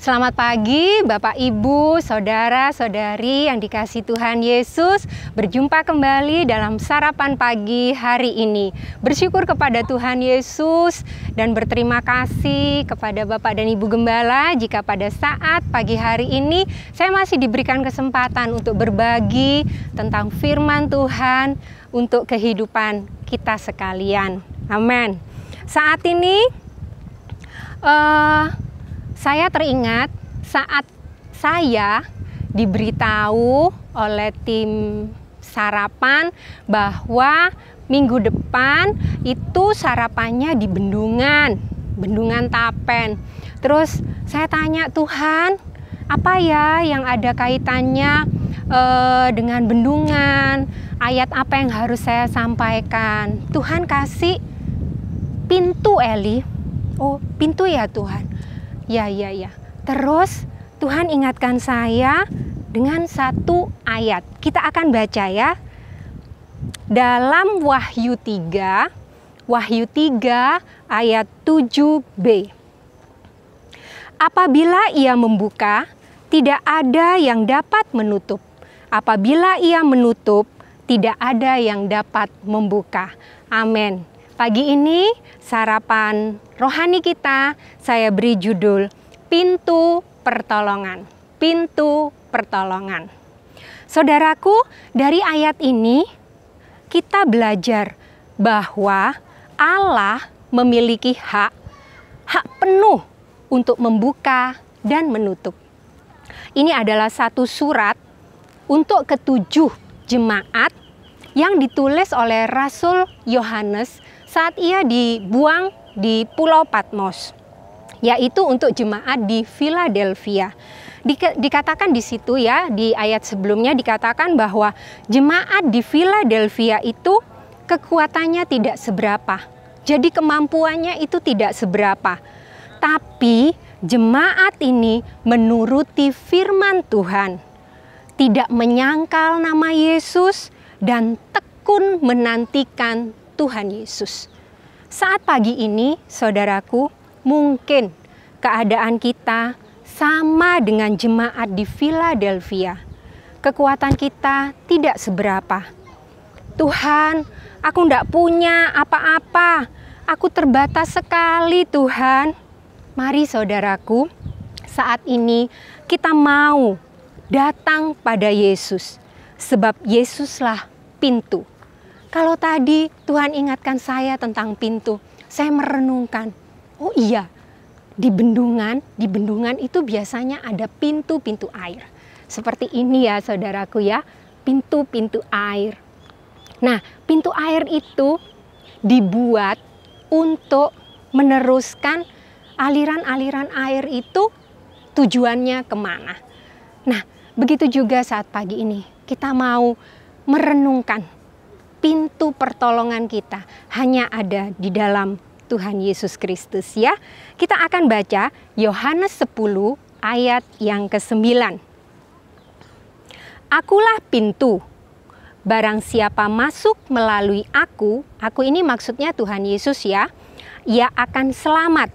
Selamat pagi Bapak Ibu, Saudara-saudari yang dikasihi Tuhan Yesus. Berjumpa kembali dalam sarapan pagi hari ini. Bersyukur kepada Tuhan Yesus dan berterima kasih kepada Bapak dan Ibu Gembala jika pada saat pagi hari ini saya masih diberikan kesempatan untuk berbagi tentang firman Tuhan untuk kehidupan kita sekalian. Amin. Saat ini saya teringat saat saya diberitahu oleh tim sarapan bahwa minggu depan itu sarapannya di Bendungan Tapen. Terus saya tanya, Tuhan, apa ya yang ada kaitannya dengan bendungan? Ayat apa yang harus saya sampaikan? Tuhan kasih pintu, Eli. Oh, pintu ya Tuhan. Ya. Terus Tuhan ingatkan saya dengan satu ayat. Kita akan baca ya. Dalam Wahyu 3 ayat 7b. Apabila ia membuka, tidak ada yang dapat menutup. Apabila ia menutup, tidak ada yang dapat membuka. Amin. Pagi ini sarapan rohani kita saya beri judul Pintu Pertolongan. Pintu Pertolongan. Saudaraku, dari ayat ini kita belajar bahwa Allah memiliki hak penuh untuk membuka dan menutup. Ini adalah satu surat untuk ketujuh jemaat yang ditulis oleh Rasul Yohanes saat ia dibuang di Pulau Patmos, yaitu untuk jemaat di Philadelphia. Dikatakan di situ ya, di ayat sebelumnya dikatakan bahwa jemaat di Philadelphia itu kekuatannya tidak seberapa. Jadi kemampuannya itu tidak seberapa. Tapi jemaat ini menuruti firman Tuhan, tidak menyangkal nama Yesus dan tekun menantikan Tuhan Yesus. Saat pagi ini, saudaraku, mungkin keadaan kita sama dengan jemaat di Philadelphia. Kekuatan kita tidak seberapa. Tuhan, aku tidak punya apa-apa. Aku terbatas sekali, Tuhan. Mari saudaraku, saat ini kita mau datang pada Yesus. Sebab Yesuslah pintu. Kalau tadi Tuhan ingatkan saya tentang pintu, saya merenungkan, oh iya, di bendungan itu biasanya ada pintu-pintu air. Seperti ini ya saudaraku ya, pintu-pintu air. Nah, pintu air itu dibuat untuk meneruskan aliran-aliran air itu tujuannya kemana. Nah, begitu juga saat pagi ini kita mau merenungkan pintu pertolongan kita hanya ada di dalam Tuhan Yesus Kristus ya. Kita akan baca Yohanes 10 ayat yang ke-9. Akulah pintu. Barang siapa masuk melalui aku ini maksudnya Tuhan Yesus ya, ia akan selamat.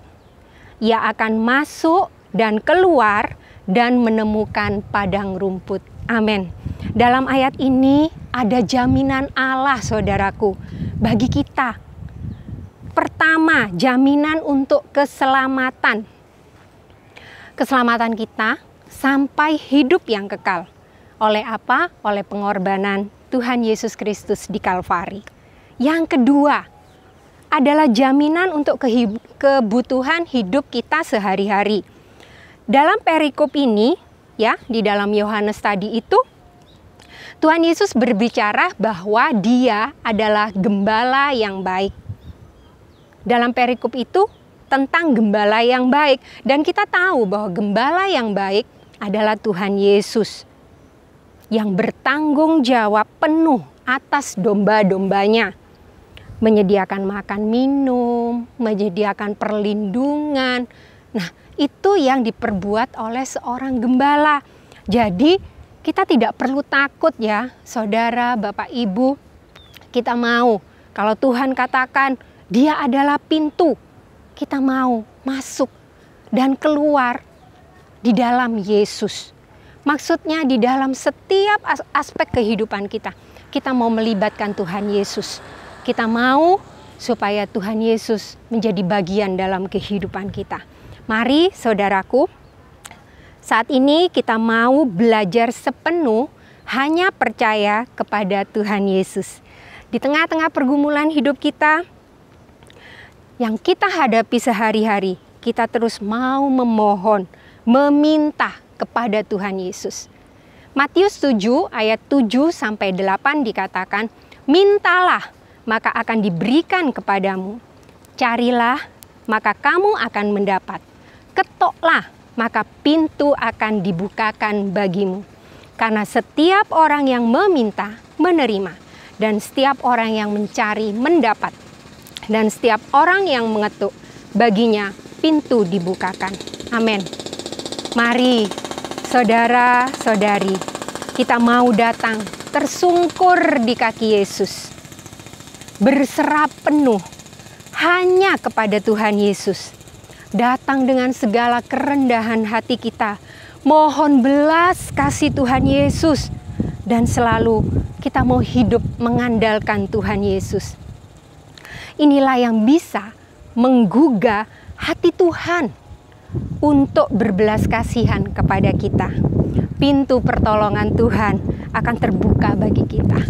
Ia akan masuk dan keluar dan menemukan padang rumput. Amin. Dalam ayat ini ada jaminan Allah, saudaraku, bagi kita. Pertama, jaminan untuk keselamatan. Keselamatan kita sampai hidup yang kekal. Oleh apa? Oleh pengorbanan Tuhan Yesus Kristus di Kalvari. Yang kedua, adalah jaminan untuk kebutuhan hidup kita sehari-hari. Dalam perikop ini, ya, di dalam Yohanes tadi itu, Tuhan Yesus berbicara bahwa Dia adalah gembala yang baik. Dalam perikop itu tentang gembala yang baik, dan kita tahu bahwa gembala yang baik adalah Tuhan Yesus yang bertanggung jawab penuh atas domba-dombanya, menyediakan makan minum, menyediakan perlindungan. Nah, itu yang diperbuat oleh seorang gembala. Jadi kita tidak perlu takut ya, saudara, Bapak, Ibu. Kita mau, kalau Tuhan katakan Dia adalah pintu, kita mau masuk dan keluar di dalam Yesus. Maksudnya di dalam setiap aspek kehidupan kita. Kita mau melibatkan Tuhan Yesus. Kita mau supaya Tuhan Yesus menjadi bagian dalam kehidupan kita. Mari saudaraku, saat ini kita mau belajar sepenuh hanya percaya kepada Tuhan Yesus. Di tengah-tengah pergumulan hidup kita yang kita hadapi sehari-hari, kita terus mau memohon, meminta kepada Tuhan Yesus. Matius 7 ayat 7-8 dikatakan, mintalah maka akan diberikan kepadamu. Carilah maka kamu akan mendapat. Ketoklah maka pintu akan dibukakan bagimu. Karena setiap orang yang meminta, menerima. Dan setiap orang yang mencari, mendapat. Dan setiap orang yang mengetuk, baginya pintu dibukakan. Amin. Mari, saudara-saudari, kita mau datang tersungkur di kaki Yesus. Berserah penuh hanya kepada Tuhan Yesus. Datang dengan segala kerendahan hati kita. Mohon belas kasih Tuhan Yesus. Dan selalu kita mau hidup mengandalkan Tuhan Yesus. Inilah yang bisa menggugah hati Tuhan untuk berbelas kasihan kepada kita. Pintu pertolongan Tuhan akan terbuka bagi kita.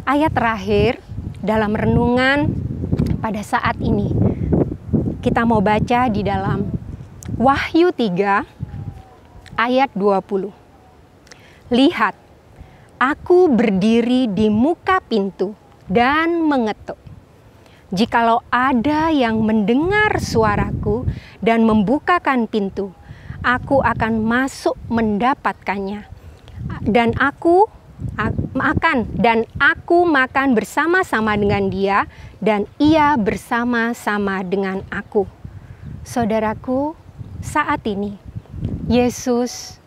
Ayat terakhir dalam renungan pada saat ini, kita mau baca di dalam Wahyu 3 ayat 20. Lihat, aku berdiri di muka pintu dan mengetuk. Jikalau ada yang mendengar suaraku dan membukakan pintu, aku akan masuk mendapatkannya. Dan aku makan bersama-sama dengan dia dan ia bersama-sama dengan aku. Saudaraku, saat ini Yesus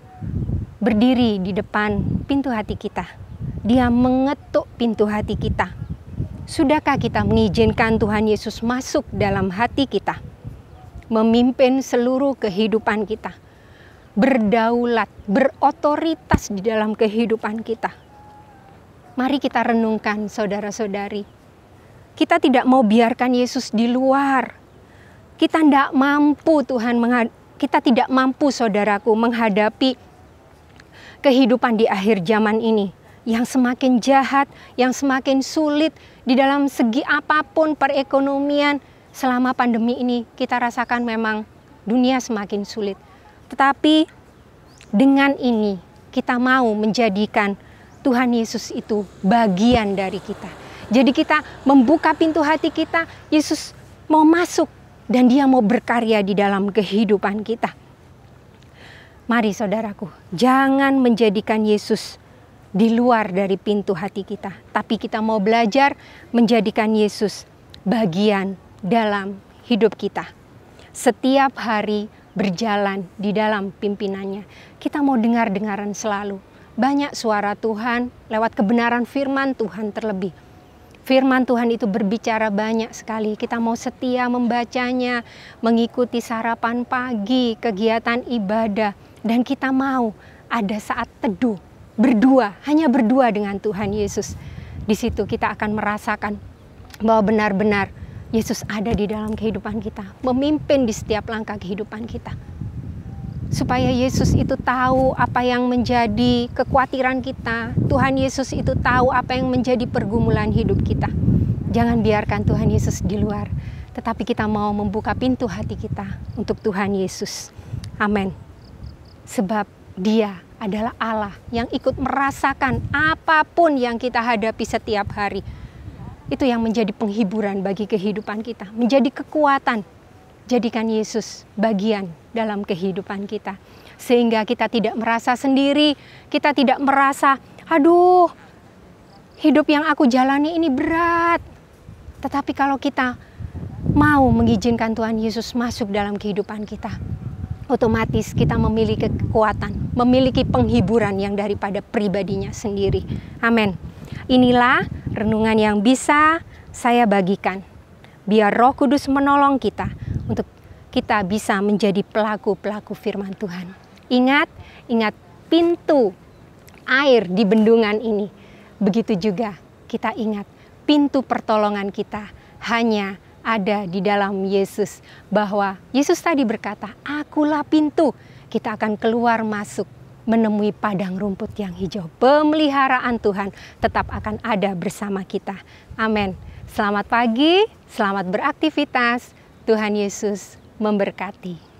berdiri di depan pintu hati kita. Dia mengetuk pintu hati kita. Sudahkah kita mengizinkan Tuhan Yesus masuk dalam hati kita? Memimpin seluruh kehidupan kita. Berdaulat, berotoritas di dalam kehidupan kita. Mari kita renungkan saudara-saudari. Kita tidak mau biarkan Yesus di luar. Kita tidak mampu kita tidak mampu saudaraku menghadapi kehidupan di akhir zaman ini yang semakin jahat, yang semakin sulit di dalam segi apapun perekonomian. Selama pandemi ini kita rasakan memang dunia semakin sulit. Tetapi dengan ini kita mau menjadikan Tuhan Yesus itu bagian dari kita. Jadi kita membuka pintu hati kita, Yesus mau masuk dan dia mau berkarya di dalam kehidupan kita. Mari saudaraku, jangan menjadikan Yesus di luar dari pintu hati kita. Tapi kita mau belajar menjadikan Yesus bagian dalam hidup kita. Setiap hari berjalan di dalam pimpinannya. Kita mau dengar-dengaran selalu. Banyak suara Tuhan lewat kebenaran firman Tuhan terlebih. Firman Tuhan itu berbicara banyak sekali. Kita mau setia membacanya, mengikuti sarapan pagi, kegiatan ibadah. Dan kita mau ada saat teduh, berdua, hanya berdua dengan Tuhan Yesus. Di situ kita akan merasakan bahwa benar-benar Yesus ada di dalam kehidupan kita, memimpin di setiap langkah kehidupan kita. Supaya Yesus itu tahu apa yang menjadi kekhawatiran kita. Tuhan Yesus itu tahu apa yang menjadi pergumulan hidup kita. Jangan biarkan Tuhan Yesus di luar, tetapi kita mau membuka pintu hati kita untuk Tuhan Yesus. Amin. Sebab Dia adalah Allah yang ikut merasakan apapun yang kita hadapi setiap hari. Itu yang menjadi penghiburan bagi kehidupan kita, menjadi kekuatan. Jadikan Yesus bagian dalam kehidupan kita. Sehingga kita tidak merasa sendiri, kita tidak merasa, aduh, hidup yang aku jalani ini berat. Tetapi kalau kita mau mengizinkan Tuhan Yesus masuk dalam kehidupan kita, otomatis kita memiliki kekuatan, memiliki penghiburan yang daripada pribadinya sendiri. Amin. Inilah renungan yang bisa saya bagikan. Biar Roh Kudus menolong kita untuk kita bisa menjadi pelaku-pelaku firman Tuhan. Ingat pintu air di bendungan ini. Begitu juga kita ingat pintu pertolongan kita hanya ada di dalam Yesus. Bahwa Yesus tadi berkata, "Akulah pintu." Kita akan keluar masuk menemui padang rumput yang hijau. Pemeliharaan Tuhan tetap akan ada bersama kita. Amin. Selamat pagi, selamat beraktivitas. Tuhan Yesus memberkati.